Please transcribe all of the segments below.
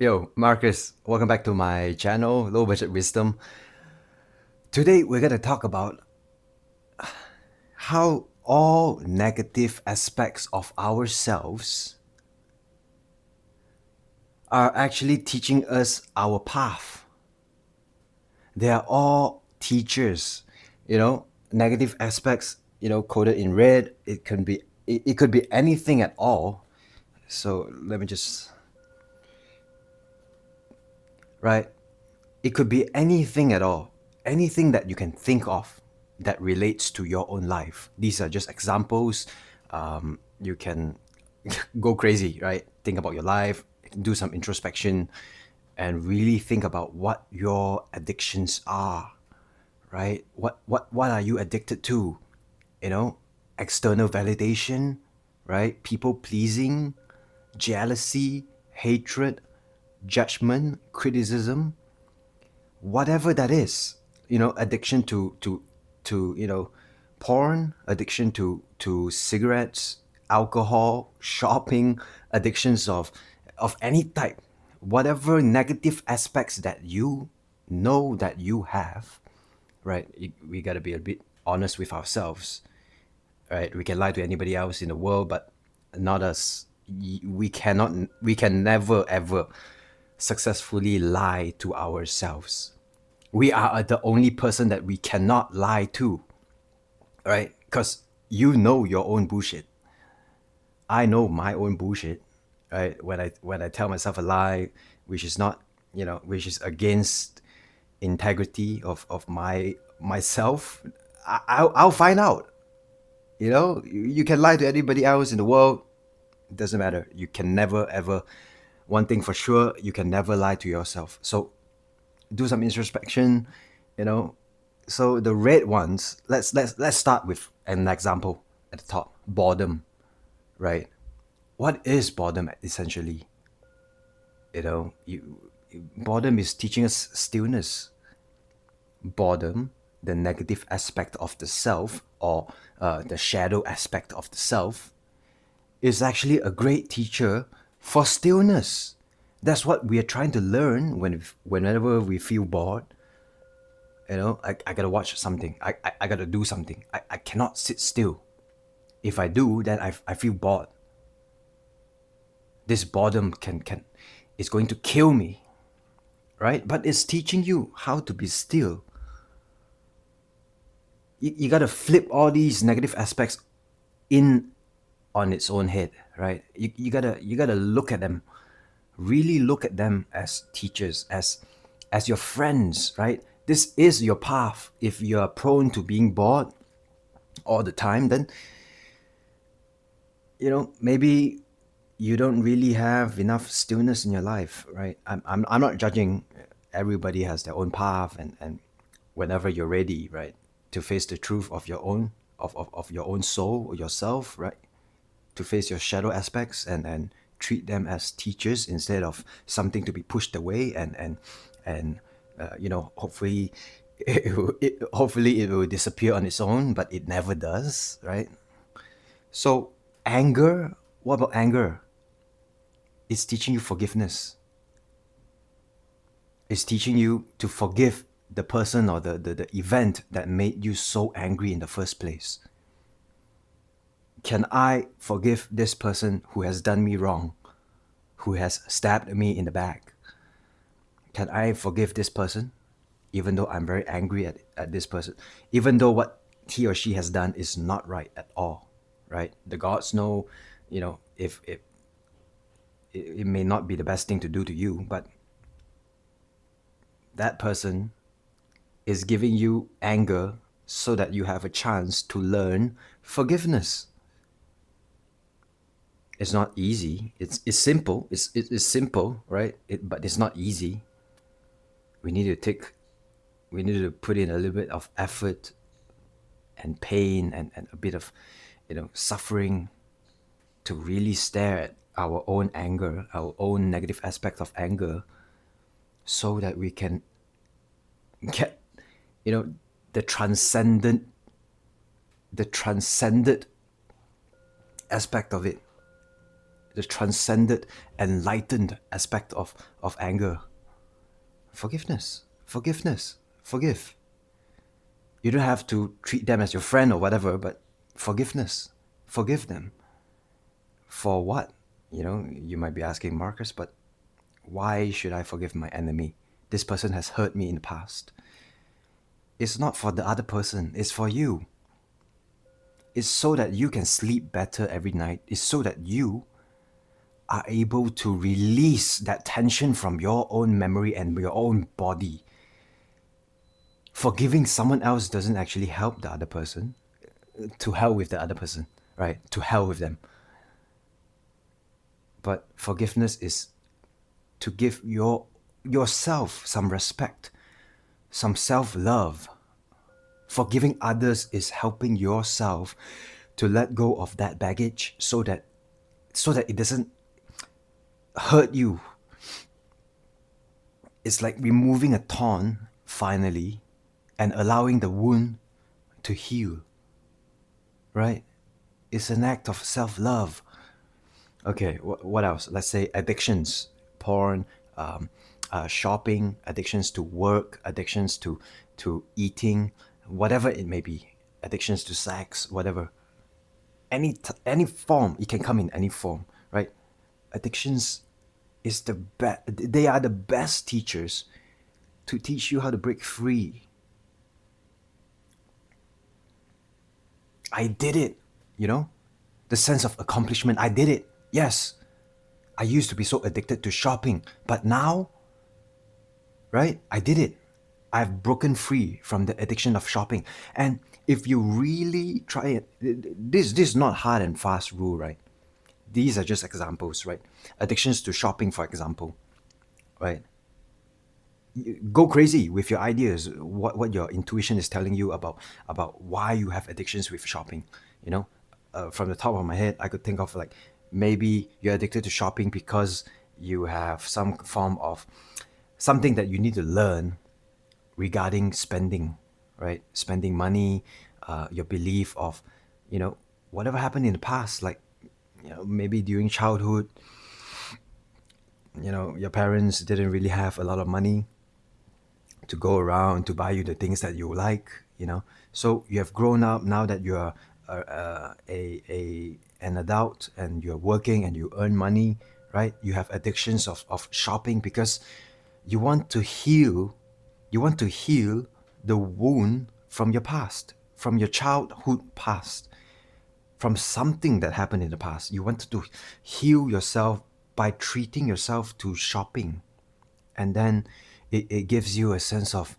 Yo, Marcus, welcome back to my channel, Low Budget Wisdom. Today, we're going to talk about how all negative aspects of ourselves are actually teaching us our path. They are all teachers, negative aspects, coded in red. It could be anything at all. So let me just, right? It could be anything at all, anything that you can think of that relates to your own life. These are just examples. You can go crazy, right? Think about your life, do some introspection, and really think about what your addictions are, right? What are you addicted to? You know, external validation, right? People pleasing, jealousy, hatred, judgment, criticism, whatever that is, addiction to porn, addiction to cigarettes, alcohol, shopping, addictions of any type, whatever negative aspects that you know that you have, right? We got to be a bit honest with ourselves, right? We can lie to anybody else in the world, but not us. We can never ever successfully lie to ourselves. We are the only person that we cannot lie to, right? Because you know your own bullshit. I know my own bullshit, right? When I tell myself a lie, which is not, which is against integrity of myself, I'll find out. You can lie to anybody else in the world. It doesn't matter. You can never ever. One thing for sure, you can never lie to yourself. So do some introspection, you know. So the red ones, let's start with an example at the top. Boredom, right? What is boredom essentially? Boredom is teaching us stillness. Boredom, the negative aspect of the self, or the shadow aspect of the self, is actually a great teacher for stillness. That's what we are trying to learn whenever we feel bored. I gotta watch something. I gotta do something. I cannot sit still. If I do, then I feel bored. This boredom can is going to kill me, right? But it's teaching you how to be still. You gotta flip all these negative aspects in on its own head, right? You gotta look at them, really look at them as teachers, as your friends, right? This is your path. If you are prone to being bored all the time, then maybe you don't really have enough stillness in your life, right? I'm not judging. Everybody has their own path, and whenever you're ready, right, to face the truth of your own of your own soul or yourself, right, to face your shadow aspects and treat them as teachers instead of something to be pushed away and hopefully hopefully it will disappear on its own, but it never does, right? So anger, what about anger? It's teaching you forgiveness. It's teaching you to forgive the person or the event that made you so angry in the first place. Can I forgive this person who has done me wrong, who has stabbed me in the back? Can I forgive this person, even though I'm very angry at this person, even though what he or she has done is not right at all, right? The gods know, if it may not be the best thing to do to you, but that person is giving you anger so that you have a chance to learn forgiveness. It's not easy. It's simple. It's simple, right? But it's not easy. We need to take. We need to put in a little bit of effort and pain and a bit of, suffering to really stare at our own anger, our own negative aspect of anger, so that we can get, you know, the transcendent, the transcended aspect of it. the transcended, enlightened aspect of anger. Forgiveness, forgiveness, forgive. You don't have to treat them as your friend or whatever, but forgiveness, forgive them. For what? You might be asking, Marcus, but why should I forgive my enemy? This person has hurt me in the past. It's not for the other person, it's for you. It's so that you can sleep better every night. It's so that you are able to release that tension from your own memory and your own body. Forgiving someone else doesn't actually help the other person. To hell with the other person, right? To hell with them. But forgiveness is to give yourself some respect, some self-love. Forgiving others is helping yourself to let go of that baggage so that it doesn't hurt you. It's like removing a thorn finally and allowing the wound to heal. Right? It's an act of self-love. Okay, what else? Let's say addictions, porn, shopping, addictions to work, addictions to eating, whatever it may be, addictions to sex, whatever. Any form, it can come in any form, right? Addictions is the best. They are the best teachers to teach you how to break free. I did it, the sense of accomplishment. I did it. Yes, I used to be so addicted to shopping, but now, right, I did it. I've broken free from the addiction of shopping. And if you really try it, this is not hard and fast rule, right? These are just examples, right? Addictions to shopping, for example, right? Go crazy with your ideas, what your intuition is telling you about why you have addictions with shopping. From the top of my head, I could think of like maybe you're addicted to shopping because you have some form of something that you need to learn regarding spending, right? Spending money, your belief of, whatever happened in the past, like, maybe during childhood, your parents didn't really have a lot of money to go around to buy you the things that you like. So you have grown up now that you're an adult and you're working and you earn money, right? You have addictions of shopping because you want to heal the wound from your past, from your childhood past, from something that happened in the past. You wanted to heal yourself by treating yourself to shopping. And then it gives you a sense of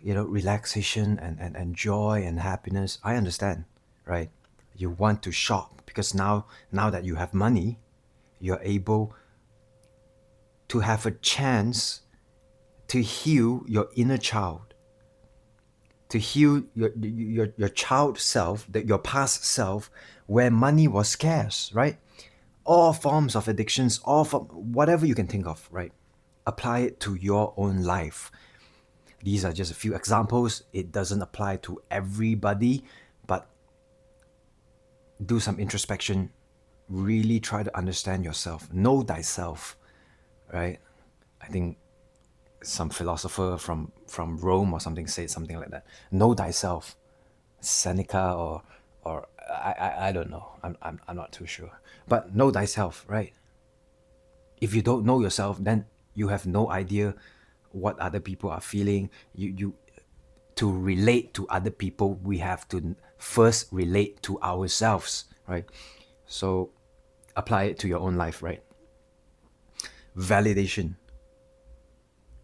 relaxation and joy and happiness. I understand, right? You want to shop because now that you have money, you're able to have a chance to heal your inner child, to heal your child self, your past self, where money was scarce, right? All forms of addictions, whatever you can think of, right? Apply it to your own life. These are just a few examples. It doesn't apply to everybody, but do some introspection. Really try to understand yourself. Know thyself, right? I think some philosopher from Rome or something said something like that. Know thyself. Seneca or I don't know. I'm not too sure. But know thyself, right? If you don't know yourself, then you have no idea what other people are feeling. You to relate to other people, we have to first relate to ourselves, right? So apply it to your own life, right? Validation,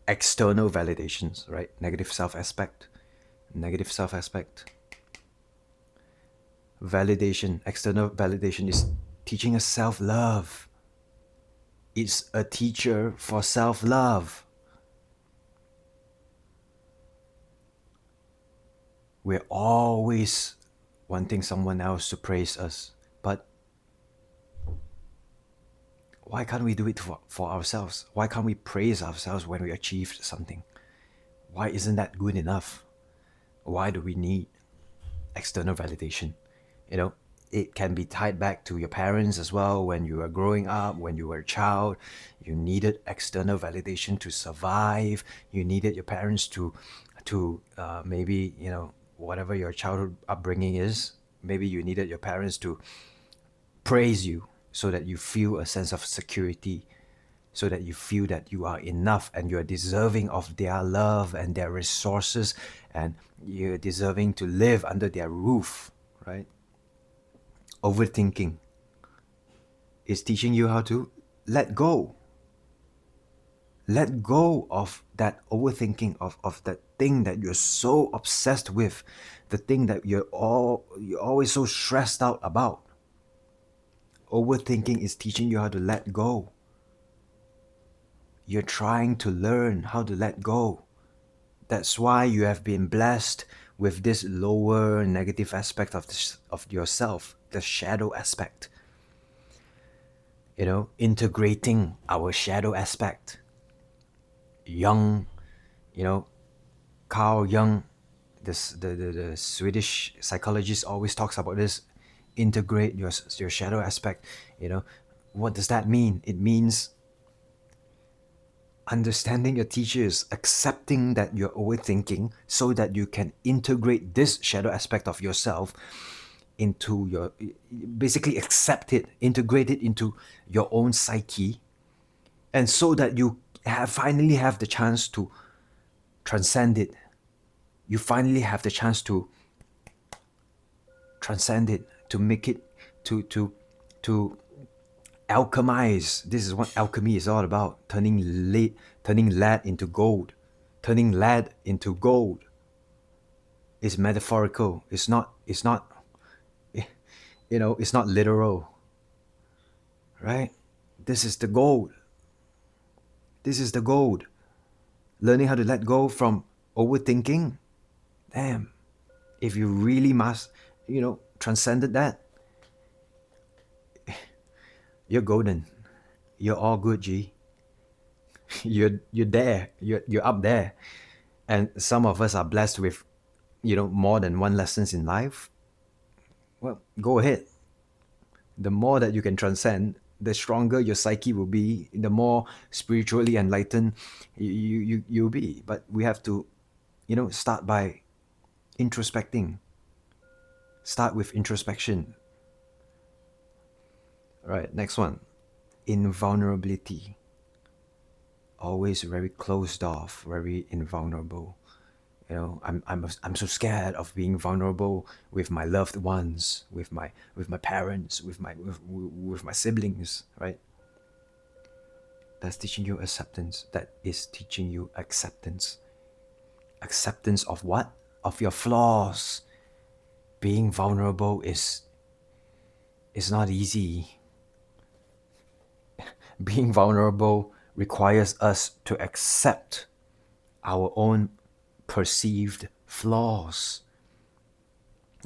external validations, right? Negative self-aspect. Validation, external validation is teaching us self-love. It's a teacher for self-love. We're always wanting someone else to praise us, but why can't we do it for ourselves? Why can't we praise ourselves when we achieved something? Why isn't that good enough? Why do we need external validation? it can be tied back to your parents as well. When you were growing up, when you were a child, you needed external validation to survive. You needed your parents to maybe, whatever your childhood upbringing is, maybe you needed your parents to praise you so that you feel a sense of security, so that you feel that you are enough and you are deserving of their love and their resources, and you're deserving to live under their roof, right? Overthinking is teaching you how to let go. Let go of that overthinking of that thing that you're so obsessed with, the thing that you're always so stressed out about. Overthinking is teaching you how to let go. You're trying to learn how to let go. That's why you have been blessed with this lower negative aspect of yourself, the shadow aspect. Integrating our shadow aspect. Jung, Carl Jung, the Swedish psychologist, always talks about this. Integrate your shadow aspect. What does that mean? It means understanding your teachers, accepting that you're overthinking so that you can integrate this shadow aspect of yourself into basically accept it, integrate it into your own psyche, and so that you finally have the chance to transcend it. You finally have the chance to transcend it, to make it, to alchemize. This is what alchemy is all about: turning lead into gold. Turning lead into gold is metaphorical. It's not. It's not literal, right? This is the gold. This is the gold. Learning how to let go from overthinking. Damn. If you really transcended that, you're golden. You're all good, G. You're there. You're up there. And some of us are blessed with, more than one lessons in life. Well, go ahead. The more that you can transcend, the stronger your psyche will be, the more spiritually enlightened you'll be. But we have to, start by introspecting. Start with introspection. All right, next one. Invulnerability. Always very closed off, very invulnerable. I'm so scared of being vulnerable with my loved ones, with my parents, with my siblings, right? That's teaching you acceptance. That is teaching you acceptance. Acceptance of what? Of your flaws. Being vulnerable is not easy. Being vulnerable requires us to accept our own perceived flaws,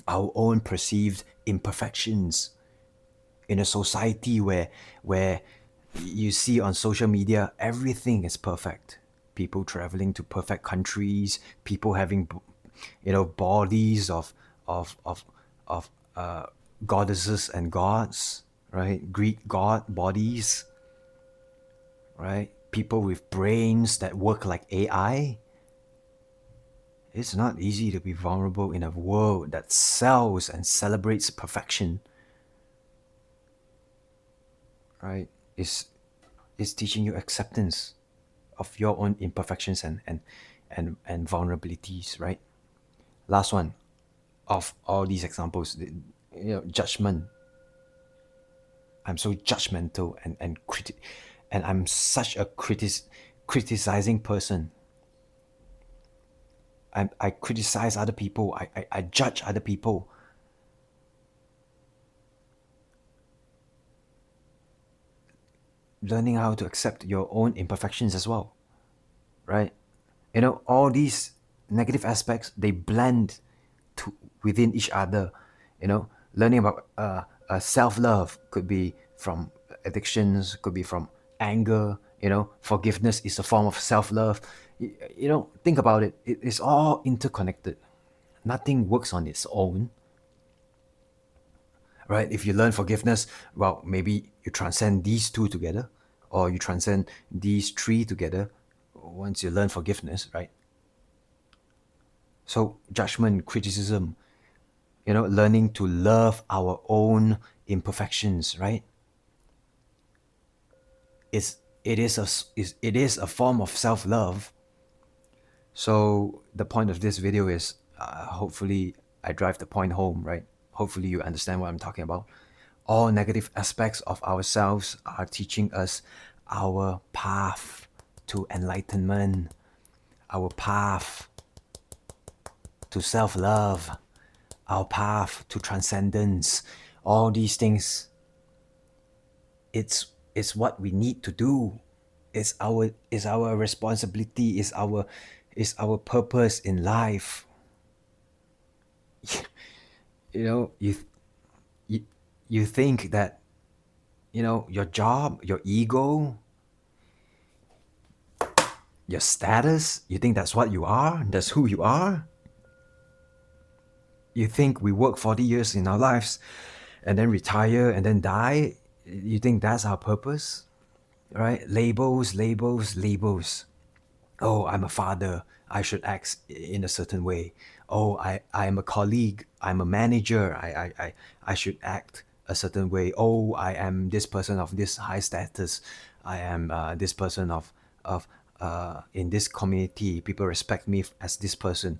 our own perceived imperfections. In a society where you see on social media everything is perfect, people traveling to perfect countries, people having bodies of goddesses and gods, right? Greek god bodies, right? People with brains that work like AI. It's not easy to be vulnerable in a world that sells and celebrates perfection, right? It's teaching you acceptance of your own imperfections and vulnerabilities, right? Last one of all these examples, judgment. I'm so judgmental and I'm such a criticizing person. I criticize other people. I judge other people. Learning how to accept your own imperfections as well, right? All these negative aspects, they blend within each other. Learning about self-love could be from addictions, could be from anger. Forgiveness is a form of self-love. Think about it. It's all interconnected. Nothing works on its own, right? If you learn forgiveness, well, maybe you transcend these two together, or you transcend these three together once you learn forgiveness, right? So judgment, criticism, learning to love our own imperfections, right? Is it is a form of self-love. So the point of this video is, hopefully I drive the point home, right? Hopefully you understand what I'm talking about. All negative aspects of ourselves are teaching us our path to enlightenment, our path to self-love, our path to transcendence. All these things, it's what we need to do. It's our responsibility, is our purpose in life. you know you you, you think that your job, your ego, your status, you think that's what you are, that's who you are. You think we work 40 years in our lives and then retire and then die. You think that's our purpose, right? Labels, labels, labels. Oh, I'm a father, I should act in a certain way. Oh, I am a colleague, I'm a manager, I should act a certain way. Oh, I am this person of this high status, I am this person of in this community, people respect me as this person.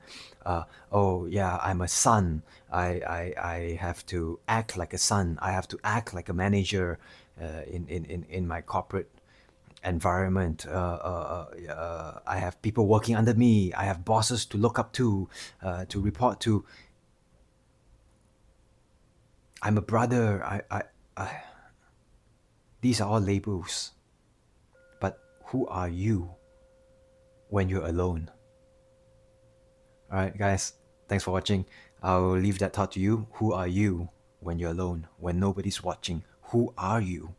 Oh yeah, I'm a son, I have to act like a son, I have to act like a manager in my corporate environment. I have people working under me. I have bosses to look up to report to. I'm a brother. These are all labels. But who are you when you're alone? All right, guys. Thanks for watching. I'll leave that thought to you. Who are you when you're alone? When nobody's watching? Who are you?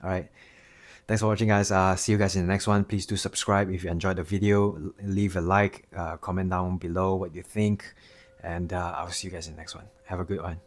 All right. Thanks for watching, guys. See you guys in the next one. Please do subscribe if you enjoyed the video. Leave a like, comment down below what you think, and I'll see you guys in the next one. Have a good one.